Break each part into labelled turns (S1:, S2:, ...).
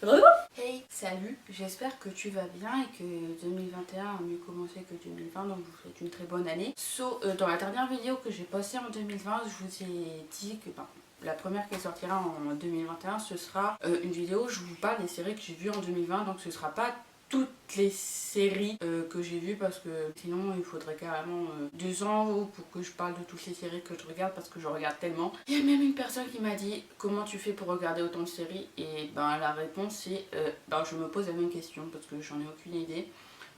S1: Hey, salut, j'espère que tu vas bien et que 2021 a mieux commencé que 2020, donc je vous souhaite une très bonne année. Dans la dernière vidéo que j'ai postée en 2020, je vous ai dit que la première qui sortira en 2021, ce sera une vidéo où je vous parle des séries que j'ai vues en 2020, donc ce sera pas toutes les séries que j'ai vues parce que sinon il faudrait carrément 2 ans pour que je parle de toutes les séries que je regarde parce que je regarde tellement. Il y a même une personne qui m'a dit comment tu fais pour regarder autant de séries et la réponse c'est je me pose la même question parce que j'en ai aucune idée.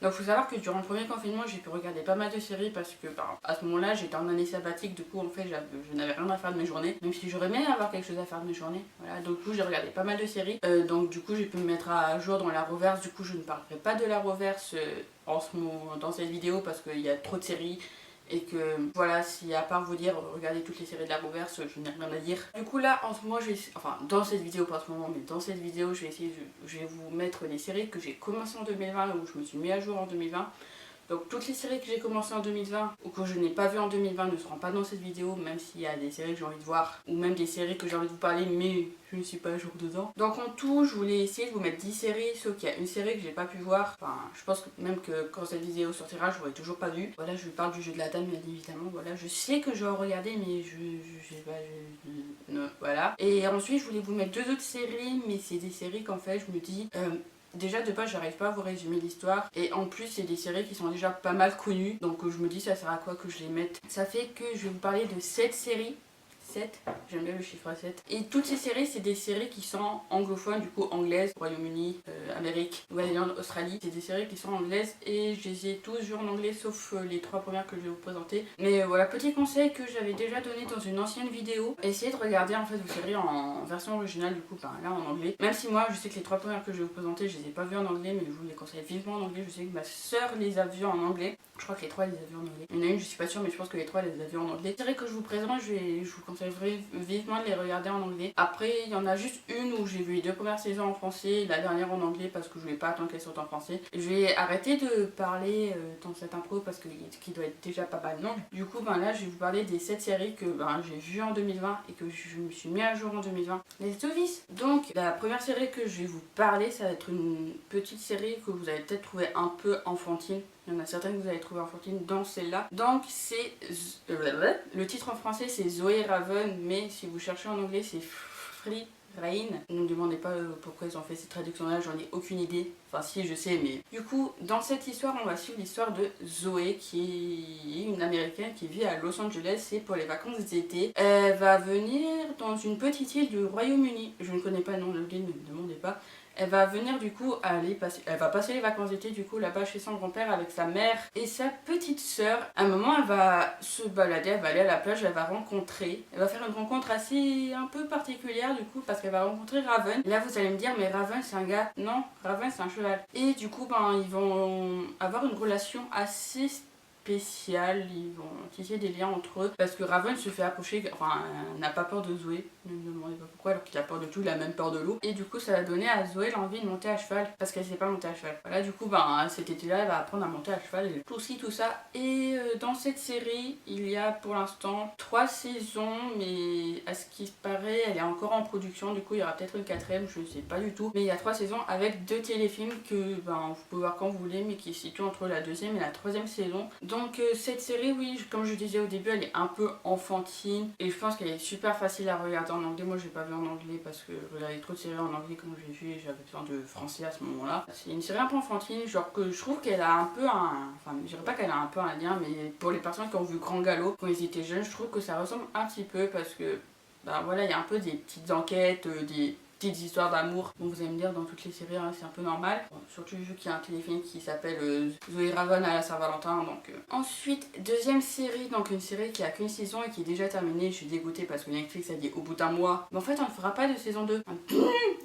S1: Donc il faut savoir que durant le premier confinement j'ai pu regarder pas mal de séries parce que à ce moment là j'étais en année sabbatique, du coup en fait je n'avais rien à faire de mes journées, même si j'aurais aimé avoir quelque chose à faire de mes journées. Voilà, donc du coup j'ai regardé pas mal de séries, donc du coup j'ai pu me mettre à jour dans la reverse, du coup je ne parlerai pas de la reverse dans cette vidéo parce qu'il y a trop de séries. Et que voilà, si à part vous dire regardez toutes les séries de la reverse, je n'ai rien à dire. Du coup là en ce moment dans cette vidéo, pas en ce moment, mais dans cette vidéo je vais vous mettre des séries que j'ai commencé en 2020 où je me suis mis à jour en 2020. Donc toutes les séries que j'ai commencé en 2020 ou que je n'ai pas vues en 2020 ne seront pas dans cette vidéo, même s'il y a des séries que j'ai envie de voir ou même des séries que j'ai envie de vous parler mais je ne suis pas à jour dedans. Donc en tout, je voulais essayer de vous mettre 10 séries, sauf qu'il y a une série que j'ai pas pu voir. Enfin, je pense que même que quand cette vidéo sortira, je l'aurais toujours pas vue. Voilà, je vous parle du jeu de la dame, bien évidemment. Voilà, je sais que je vais en regarder, mais non, voilà. Et ensuite, je voulais vous mettre 2 autres séries, mais c'est des séries qu'en fait, je me dis... déjà de base j'arrive pas à vous résumer l'histoire et en plus c'est des séries qui sont déjà pas mal connues, donc je me dis ça sert à quoi que je les mette. Ça fait que je vais vous parler de 7 séries. 7, j'aime bien le chiffre 7. Et toutes ces séries, c'est des séries qui sont anglophones, du coup anglaises, Royaume-Uni, Amérique, Nouvelle-Zélande, Australie. C'est des séries qui sont anglaises et je les ai tous vues en anglais sauf les 3 premières que je vais vous présenter. Mais voilà, petit conseil que j'avais déjà donné dans une ancienne vidéo, essayez de regarder en fait vos séries en version originale, du coup là en anglais. Même si moi je sais que les 3 premières que je vais vous présenter, je les ai pas vues en anglais, mais je vous les conseille vivement en anglais. Je sais que ma soeur les a vues en anglais. Je crois que les 3 elle les a vues en anglais. Il y en a une, je suis pas sûre, mais je pense que les 3 elle les a vues en anglais. Les séries que je vous présente, je vous conseille vivement de les regarder en anglais. Après, il y en a juste une où j'ai vu les 2 premières saisons en français, la dernière en anglais parce que je voulais pas attendre qu'elle sorte en français. Je vais arrêter de parler dans cette intro parce qu'il doit être déjà pas mal long. Du coup, là, je vais vous parler des 7 séries que j'ai vues en 2020 et que je me suis mis à jour en 2020. Les Tovis. Donc, la première série que je vais vous parler, ça va être une petite série que vous allez peut-être trouver un peu enfantine. Il y en a certaines que vous allez trouver enfantines dans celle-là. Donc c'est... le titre en français c'est Zoé Raven, mais si vous cherchez en anglais c'est Free Rain. Ne me demandez pas pourquoi ils ont fait cette traduction-là, j'en ai aucune idée. Enfin si, je sais, mais... Du coup, dans cette histoire, on va suivre l'histoire de Zoé, qui est une américaine qui vit à Los Angeles et pour les vacances d'été, elle va venir dans une petite île du Royaume-Uni. Je ne connais pas le nom de l'île, ne me demandez pas. Elle va venir du coup elle va passer les vacances d'été du coup là-bas chez son grand-père avec sa mère et sa petite sœur. À un moment elle va se balader, elle va aller à la plage, elle va faire une rencontre assez un peu particulière du coup parce qu'elle va rencontrer Raven. Et là vous allez me dire mais Raven c'est un gars, non, Raven c'est un cheval. Et du coup ils vont avoir une relation assez spécial, ils vont tisser des liens entre eux parce que Raven se fait approcher, enfin n'a pas peur de Zoé, ne me demandez pas pourquoi alors qu'il a peur de tout, il a même peur de l'eau et du coup ça va donner à Zoé l'envie de monter à cheval parce qu'elle sait pas monter à cheval. Voilà, du coup cet été là elle va apprendre à monter à cheval et tout ça et dans cette série il y a pour l'instant 3 saisons mais à ce qui se paraît elle est encore en production, du coup il y aura peut-être une 4ème, je ne sais pas du tout, mais il y a 3 saisons avec 2 téléfilms que vous pouvez voir quand vous voulez mais qui se situent entre la 2ème et la 3ème saison. Donc cette série, oui, comme je disais au début, elle est un peu enfantine et je pense qu'elle est super facile à regarder en anglais. Moi, je l'ai pas vu en anglais parce que je regardais trop de séries en anglais quand j'ai vu et j'avais besoin de français à ce moment-là. C'est une série un peu enfantine, genre que je trouve qu'elle a un peu enfin, je dirais pas qu'elle a un peu un lien, mais pour les personnes qui ont vu Grand Galop quand ils étaient jeunes, je trouve que ça ressemble un petit peu parce que, voilà, il y a un peu des petites enquêtes, des petites histoires d'amour. Bon, vous allez me dire, dans toutes les séries, c'est un peu normal. Bon, surtout vu qu'il y a un téléfilm qui s'appelle Zoé Raven à la Saint-Valentin. Donc, Ensuite, deuxième série, donc une série qui a qu'une saison et qui est déjà terminée. Je suis dégoûtée parce que Netflix a dit au bout d'un mois. Mais en fait, on ne fera pas de saison 2.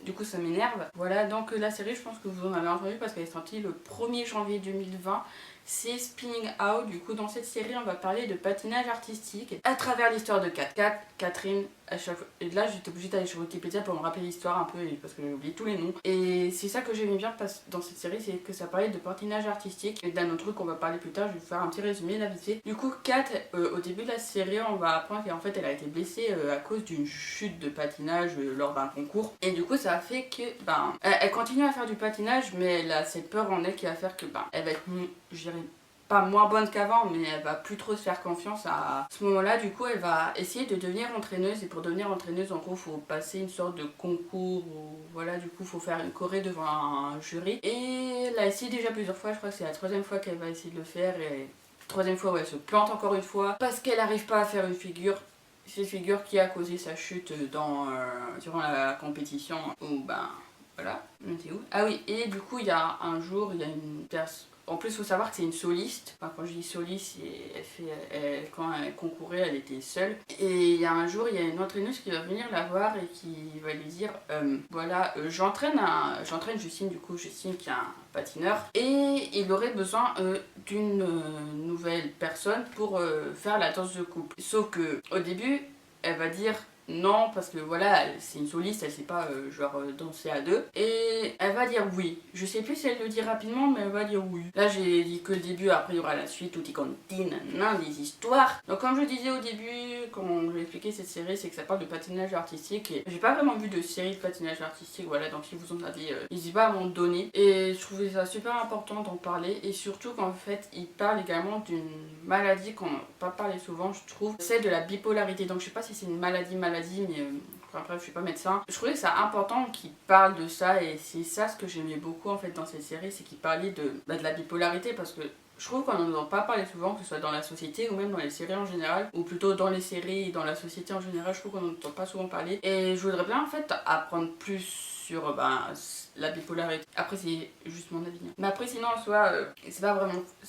S1: Du coup, ça m'énerve. Voilà, donc la série, je pense que vous en avez entendu parce qu'elle est sortie le 1er janvier 2020. C'est Spinning Out. Du coup, dans cette série, on va parler de patinage artistique à travers l'histoire de Catherine. À chaque fois. Et là, j'étais obligée d'aller sur Wikipédia pour me rappeler l'histoire un peu parce que j'ai oublié tous les noms. Et c'est ça que j'aimais bien dans cette série, c'est que ça parlait de patinage artistique. Et d'un autre truc qu'on va parler plus tard, je vais vous faire un petit résumé là vite fait. Du coup, Kat, au début de la série, on va apprendre qu'en fait, elle a été blessée à cause d'une chute de patinage lors d'un concours. Et du coup, ça a fait que elle continue à faire du patinage, mais elle a cette peur en elle qui va faire que elle va être, je dirais, pas moins bonne qu'avant, mais elle va plus trop se faire confiance à ce moment-là. Du coup, elle va essayer de devenir entraîneuse, et pour devenir entraîneuse, en gros, faut passer une sorte de concours, ou voilà, du coup, faut faire une choré devant un jury. Et elle a essayé déjà plusieurs fois, je crois que c'est la 3e fois qu'elle va essayer de le faire, et 3e fois où elle se plante encore une fois parce qu'elle n'arrive pas à faire une figure. C'est une figure qui a causé sa chute durant la compétition, où voilà, on était où? Ah oui, et du coup, il y a un jour, il y a une personne. En plus, il faut savoir que c'est une soliste. Enfin, quand je dis soliste, quand elle concourait, elle était seule. Et il y a un jour, il y a une entraîneuse qui va venir la voir et qui va lui dire voilà, j'entraîne Justine, du coup, Justine qui est un patineur. Et il aurait besoin d'une nouvelle personne pour faire la danse de couple. Sauf que au début, elle va dire non, parce que voilà, c'est une soliste, elle sait pas danser à deux. Et elle va dire oui. Je sais plus si elle le dit rapidement, mais elle va dire oui. Là, j'ai dit que le début, après il y aura la suite, tout y continue, des histoires. Donc, comme je disais au début, quand j'ai expliqué cette série, c'est que ça parle de patinage artistique. Et j'ai pas vraiment vu de série de patinage artistique, voilà, donc si vous en avez, n'hésitez pas à m'en donner. Et je trouvais ça super important d'en parler. Et surtout qu'en fait, il parle également d'une maladie qu'on n'a pas parlé souvent, je trouve, celle de la bipolarité. Donc, je sais pas si c'est une maladie, mais enfin bref, je suis pas médecin. Je trouvais que c'est important qu'il parle de ça, et c'est ça ce que j'aimais beaucoup en fait dans cette série, c'est qu'il parlait de la bipolarité, parce que je trouve qu'on n'en entend pas parler souvent, que ce soit dans la société ou même dans les séries en général, ou plutôt dans les séries et dans la société en général, je trouve qu'on n'en entend pas souvent parler. Et je voudrais bien en fait apprendre plus sur la bipolarité. Après, c'est juste mon avis. Mais après, sinon en soi, c'est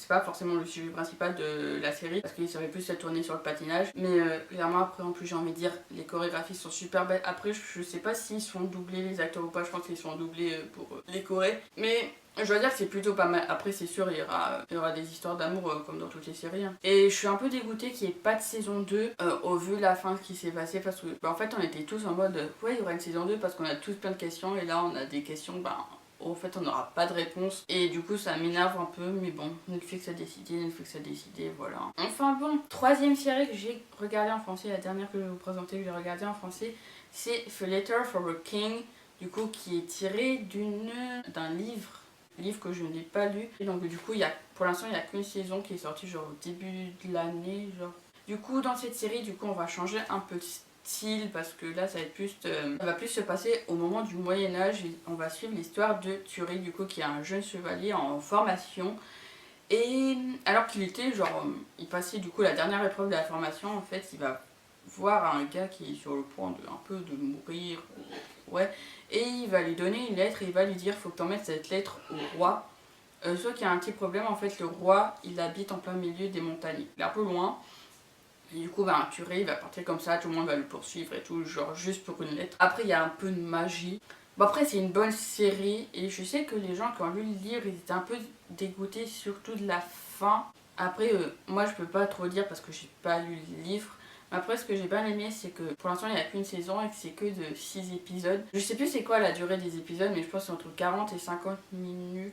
S1: pas forcément le sujet principal de la série, parce qu'il serait plus à tourner sur le patinage. Mais clairement, après, en plus, j'ai envie de dire, les chorégraphies sont super belles. Après, je sais pas s'ils sont doublés les acteurs ou pas, je pense qu'ils sont doublés pour les chorés. Mais je dois dire que c'est plutôt pas mal. Après, c'est sûr, il y aura des histoires d'amour comme dans toutes les séries. Et je suis un peu dégoûtée qu'il n'y ait pas de saison 2 au vu de la fin qui s'est passée, parce que en fait, on était tous en mode ouais, il y aura une saison 2 parce qu'on a tous plein de questions, et là, on a des questions, en fait, on n'aura pas de réponse. Et du coup, ça m'énerve un peu, mais bon, Netflix a décidé, voilà. Enfin bon, 3e série que j'ai regardée en français, la dernière que je vais vous présenter, que j'ai regardée en français, c'est A Letter for a King, du coup, qui est tiré d'un livre que je n'ai pas lu. Et donc du coup, pour l'instant, il n'y a qu'une saison qui est sortie au début de l'année, Du coup, dans cette série, on va changer un peu de style, parce que là, ça va plus se passer au moment du Moyen-Âge, et on va suivre l'histoire de Thury, du coup, qui est un jeune chevalier en formation. Et alors qu'il était il passait du coup la dernière épreuve de la formation, en fait, il va voir un gars qui est sur le point de mourir, ouais, et il va lui donner une lettre, et il va lui dire faut que tu en mettes cette lettre au roi. Sauf qu'il y a un petit problème, en fait, le roi, il habite en plein milieu des montagnes, il est un peu loin. Et du coup, Thury, il va partir comme ça, tout le monde va le poursuivre et tout, juste pour une lettre. Après, il y a un peu de magie. Bon, après, c'est une bonne série, et je sais que les gens qui ont lu le livre, ils étaient un peu dégoûtés, surtout de la fin. Après, moi, je peux pas trop dire parce que j'ai pas lu le livre. Mais après, ce que j'ai bien aimé, c'est que pour l'instant, il n'y a qu'une saison et que c'est que de 6 épisodes. Je sais plus c'est quoi la durée des épisodes, mais je pense que c'est entre 40 et 50 minutes,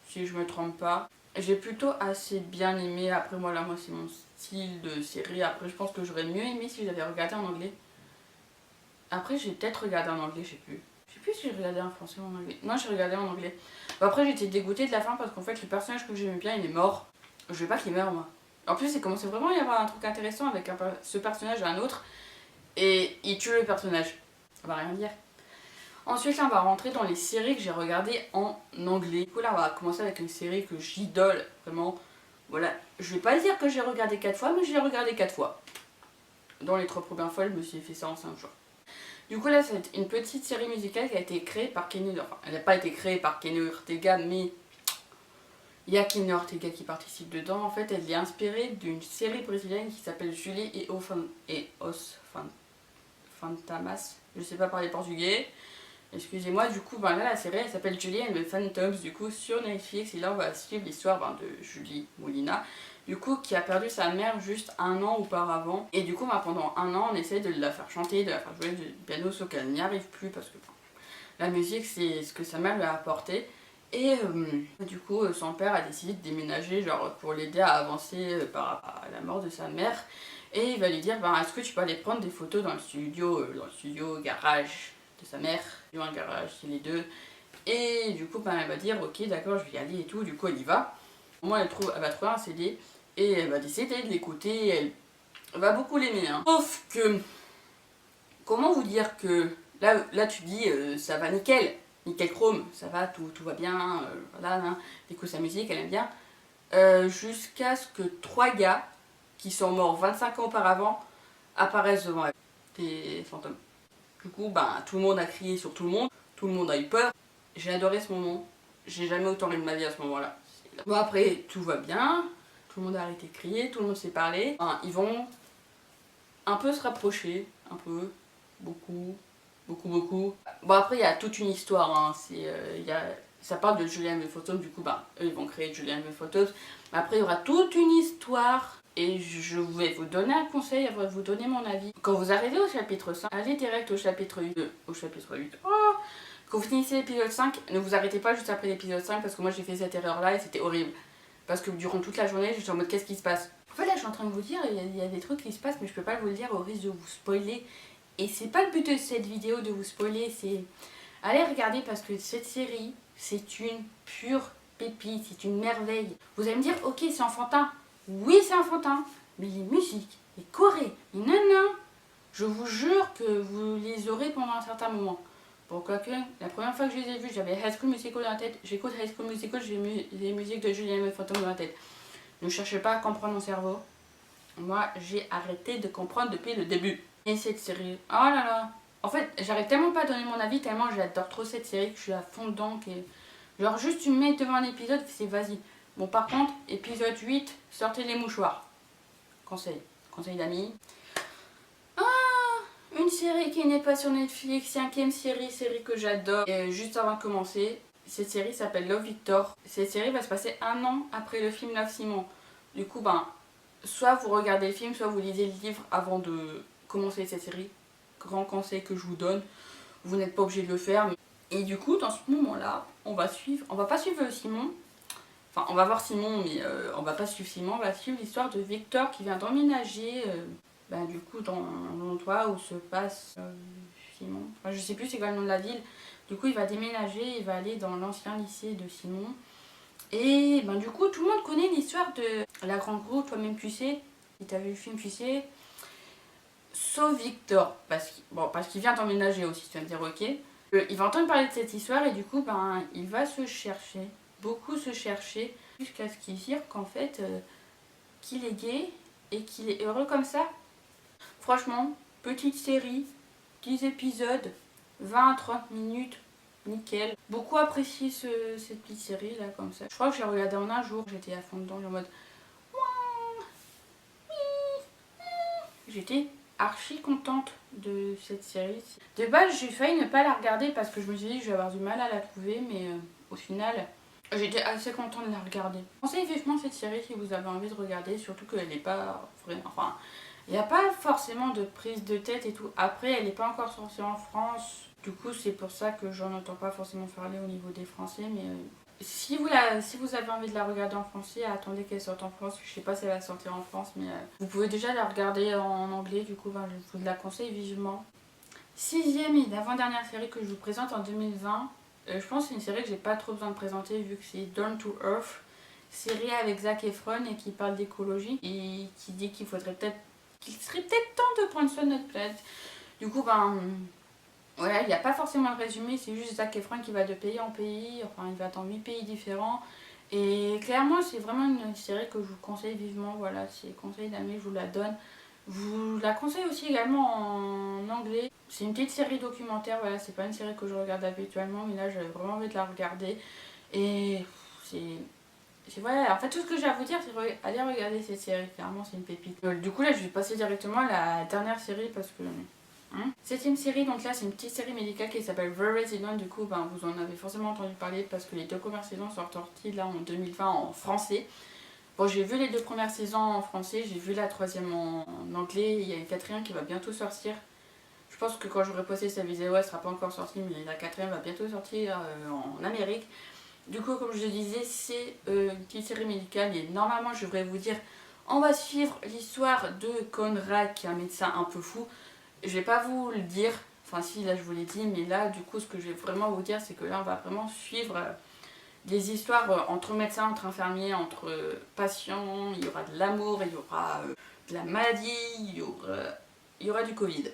S1: si je me trompe pas. J'ai plutôt assez bien aimé. Après, moi, c'est mon style de série. Après, je pense que j'aurais mieux aimé si j'avais regardé en anglais. Après, j'ai peut-être regardé en anglais, je sais plus. Je sais plus si j'ai regardé en français ou en anglais. Non, j'ai regardé en anglais. Bon, après, j'étais dégoûtée de la fin parce qu'en fait, le personnage que j'aimais bien, il est mort. Je veux pas qu'il meure, moi. En plus, il commençait vraiment à y avoir un truc intéressant avec ce personnage et un autre. Et il tue le personnage. Ça va rien dire. Ensuite, là, on va rentrer dans les séries que j'ai regardées en anglais. Du coup, là, on va commencer avec une série que j'idole. Vraiment, voilà. Je vais pas dire que j'ai regardé 4 fois, mais je l'ai regardé 4 fois. Dans les 3 premières fois, je me suis fait ça en 5 jours. Du coup, là, c'est une petite série musicale qui a été créée par Kenny. Enfin, elle n'a pas été créée par Kenny Ortega, mais il y a Kenny Ortega qui participe dedans. En fait, elle est inspirée d'une série brésilienne qui s'appelle Julie et Os Fantamas. Je sais pas parler portugais. Excusez-moi, du coup, là, la série, elle s'appelle Julie and the Phantoms, du coup, sur Netflix. Et là, on va suivre l'histoire de Julie Molina, du coup, qui a perdu sa mère juste 1 an auparavant. Et du coup, pendant 1 an, on essaie de la faire chanter, de la faire jouer du piano, sauf qu'elle n'y arrive plus, parce que la musique, c'est ce que sa mère lui a apporté. Et du coup, son père a décidé de déménager, pour l'aider à avancer par rapport à la mort de sa mère. Et il va lui dire, est-ce que tu peux aller prendre des photos dans le studio garage de sa mère, ils ont un garage, c'est les deux. Et du coup, ben, elle va dire ok, d'accord, je vais y aller et tout. Du coup, elle y va. Moi, elle va trouver un CD et elle va décider de l'écouter. Elle va beaucoup l'aimer. Hein. Sauf que, comment vous dire que là tu dis ça va nickel, nickel chrome, ça va, tout va bien, voilà, hein, elle écoute sa musique, elle aime bien. Jusqu'à ce que 3 gars qui sont morts 25 ans auparavant apparaissent devant elle. Des fantômes. Du coup, ben, tout le monde a crié sur tout le monde a eu peur. J'ai adoré ce moment, j'ai jamais autant ri de ma vie à ce moment-là. Bon après, tout va bien, tout le monde a arrêté de crier, tout le monde s'est parlé. Enfin, ils vont un peu se rapprocher, un peu, beaucoup. Bon après, il y a toute une histoire, hein. Ça parle de Julian et Photos, du coup, bah, eux, ils vont créer Julian et Photos. Après, il y aura toute une histoire. Et je vais vous donner un conseil, je vais vous donner mon avis. Quand vous arrivez au chapitre 5, allez direct au chapitre 8. Oh, quand vous finissez l'épisode 5, ne vous arrêtez pas juste après l'épisode 5 parce que moi j'ai fait cette erreur là et c'était horrible. Parce que durant toute la journée, j'étais en mode qu'est-ce qui se passe. En fait là je suis en train de vous dire, il y a des trucs qui se passent mais je peux pas vous le dire au risque de vous spoiler. Et c'est pas le but de cette vidéo de vous spoiler, c'est... Allez regarder parce que cette série, c'est une pure pépite, c'est une merveille. Vous allez me dire, ok c'est enfantin. Oui c'est enfantin, mais les musiques, les chorés, les nanas, je vous jure que vous les aurez pendant un certain moment. Pourquoi que la première fois que je les ai vus, j'avais High School Musical dans la tête. J'écoute High School Musical, j'ai les musiques de Julian et Phantom dans la tête. Ne cherchez pas à comprendre mon cerveau. Moi, j'ai arrêté de comprendre depuis le début. Et cette série, oh là là. En fait, j'arrive tellement pas à donner mon avis, tellement j'adore trop cette série que je suis à fond dedans. Genre, juste tu me mets devant un épisode, c'est vas-y. Bon, par contre, épisode 8, sortez les mouchoirs. Conseil d'amis. Une série qui n'est pas sur Netflix, 5ème série que j'adore. Et juste avant de commencer, cette série s'appelle Love Victor. Cette série va se passer 1 an après le film Love Simon. Du coup, ben, soit vous regardez le film, soit vous lisez le livre avant de commencer cette série. Grand conseil que je vous donne. Vous n'êtes pas obligé de le faire. Et du coup, dans ce moment-là, on va pas suivre Simon. Enfin, on va voir Simon, mais on va pas suivre Simon. On va suivre l'histoire de Victor qui vient d'emménager... du coup dans l'endroit où se passe Simon. Enfin, je sais plus c'est quoi le nom de la ville. Du coup il va déménager, il va aller dans l'ancien lycée de Simon. Et du coup tout le monde connaît l'histoire de la grande roue, toi-même tu sais, si t'as vu le film tu sais. Sauf Victor, parce qu'il vient d'emménager aussi, tu vas me dire ok. Il va entendre parler de cette histoire et du coup il va se chercher, beaucoup se chercher, jusqu'à ce qu'il dise qu'en fait qu'il est gay et qu'il est heureux comme ça. Franchement, petite série, 10 épisodes, 20 à 30 minutes, nickel. Beaucoup apprécié cette petite série là comme ça. Je crois que j'ai regardé en un jour, j'étais à fond dedans, en mode... J'étais archi contente de cette série. De base, j'ai failli ne pas la regarder parce que je me suis dit que je vais avoir du mal à la trouver, mais au final... J'étais assez contente de la regarder. Conseille vivement cette série si vous avez envie de regarder, surtout qu'elle n'est pas vraiment... Enfin, il n'y a pas forcément de prise de tête et tout. Après, elle n'est pas encore sortie en France. Du coup, c'est pour ça que j'en entends pas forcément parler au niveau des Français. Mais si vous avez envie de la regarder en français, attendez qu'elle sorte en France. Je sais pas si elle va sortir en France, mais vous pouvez déjà la regarder en anglais. Du coup, je vous la conseille vivement. 6ème et l'avant-dernière série que je vous présente en 2020. Je pense que c'est une série que j'ai pas trop besoin de présenter vu que c'est Down to Earth. Série avec Zac Efron et qui parle d'écologie et qui dit qu'il serait peut-être temps de prendre soin de notre planète. Du coup, voilà, il n'y a pas forcément le résumé, c'est juste Zac Efron qui va de pays en pays, enfin il va dans 8 pays différents. Et clairement, c'est vraiment une série que je vous conseille vivement, voilà, c'est conseil d'amis, je vous la donne. Je vous la conseille aussi également en anglais. C'est une petite série documentaire, voilà, c'est pas une série que je regarde habituellement, mais là j'avais vraiment envie de la regarder. Et voilà, en fait tout ce que j'ai à vous dire c'est aller regarder cette série, clairement c'est une pépite. Du coup là je vais passer directement à la dernière série parce que... 7ème série, donc là c'est une petite série médicale qui s'appelle The Resident, du coup vous en avez forcément entendu parler parce que les 2 premières saisons sont sorties là en 2020 en français. Bon j'ai vu les 2 premières saisons en français, j'ai vu la 3ème en anglais, il y a une 4ème qui va bientôt sortir. Je pense que quand j'aurai posté cette vidéo elle sera pas encore sortie mais la 4ème va bientôt sortir en Amérique. Du coup, comme je le disais, c'est une petite série médicale et normalement, je devrais vous dire, on va suivre l'histoire de Conrad, qui est un médecin un peu fou. Je vais pas vous le dire, Enfin si, là je vous l'ai dit, mais là du coup ce que je vais vraiment vous dire, c'est que là on va vraiment suivre des histoires entre médecins, entre infirmiers, entre patients. Il y aura de l'amour, il y aura de la maladie, il y aura du Covid.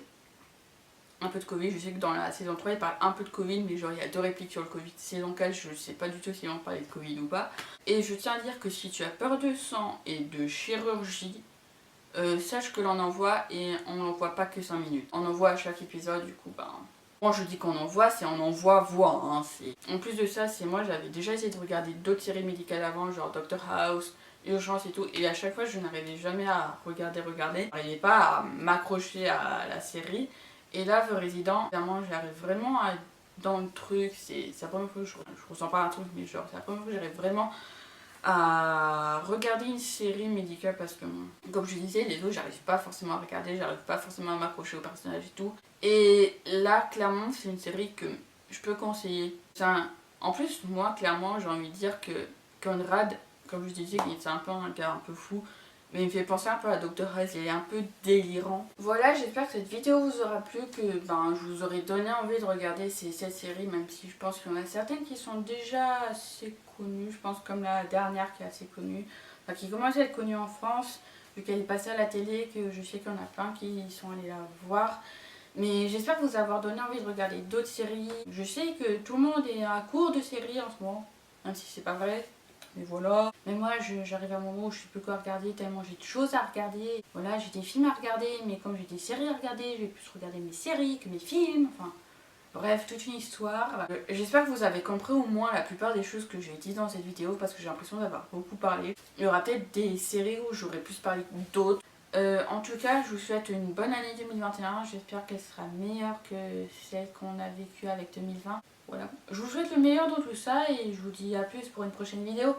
S1: Un peu de Covid, je sais que dans la saison 3 il parle un peu de Covid, mais genre il y a 2 répliques sur le Covid. Saison 4, je sais pas du tout s'ils vont parler de Covid ou pas. Et je tiens à dire que si tu as peur de sang et de chirurgie, sache que l'on en voit et on n'en voit pas que 5 minutes. On en voit à chaque épisode, du coup, ben... Moi je dis qu'on en voit, c'est on en voit, hein. En plus de ça, c'est moi j'avais déjà essayé de regarder d'autres séries médicales avant, genre Doctor House, Urgence et tout, et à chaque fois je n'arrivais jamais à regarder. Je n'arrivais pas à m'accrocher à la série. Et là, The Resident, vraiment j'arrive vraiment à... dans le truc, c'est la première fois que je ressens pas un truc, mais genre c'est la première fois que j'arrive vraiment à regarder une série médicale parce que, comme je disais, les autres j'arrive pas forcément à regarder, j'arrive pas forcément à m'accrocher au personnage et tout. Et là, clairement, c'est une série que je peux conseiller. En plus, moi, clairement, j'ai envie de dire que Conrad, comme je disais, c'est un peu un gars un peu fou, mais il me fait penser un peu à Dr. House, il est un peu délirant. Voilà, j'espère que cette vidéo vous aura plu, que je vous aurai donné envie de regarder cette série, même si je pense qu'il y en a certaines qui sont déjà assez connues, je pense comme la dernière qui est assez connue, enfin qui commence à être connue en France, vu qu'elle est passée à la télé, que je sais qu'il y en a plein qui sont allés la voir. Mais j'espère vous avoir donné envie de regarder d'autres séries. Je sais que tout le monde est à court de séries en ce moment, même si c'est pas vrai. Mais voilà. Mais moi, j'arrive à un moment où je sais plus quoi regarder tellement j'ai de choses à regarder. Voilà, j'ai des films à regarder, mais comme j'ai des séries à regarder, je vais plus regarder mes séries que mes films. Enfin, bref, toute une histoire. J'espère que vous avez compris au moins la plupart des choses que j'ai dit dans cette vidéo parce que j'ai l'impression d'avoir beaucoup parlé. Il y aura peut-être des séries où j'aurais plus parlé d'autres. En tout cas, je vous souhaite une bonne année 2021. J'espère qu'elle sera meilleure que celle qu'on a vécue avec 2020. Voilà. Je vous souhaite le meilleur dans tout ça et je vous dis à plus pour une prochaine vidéo.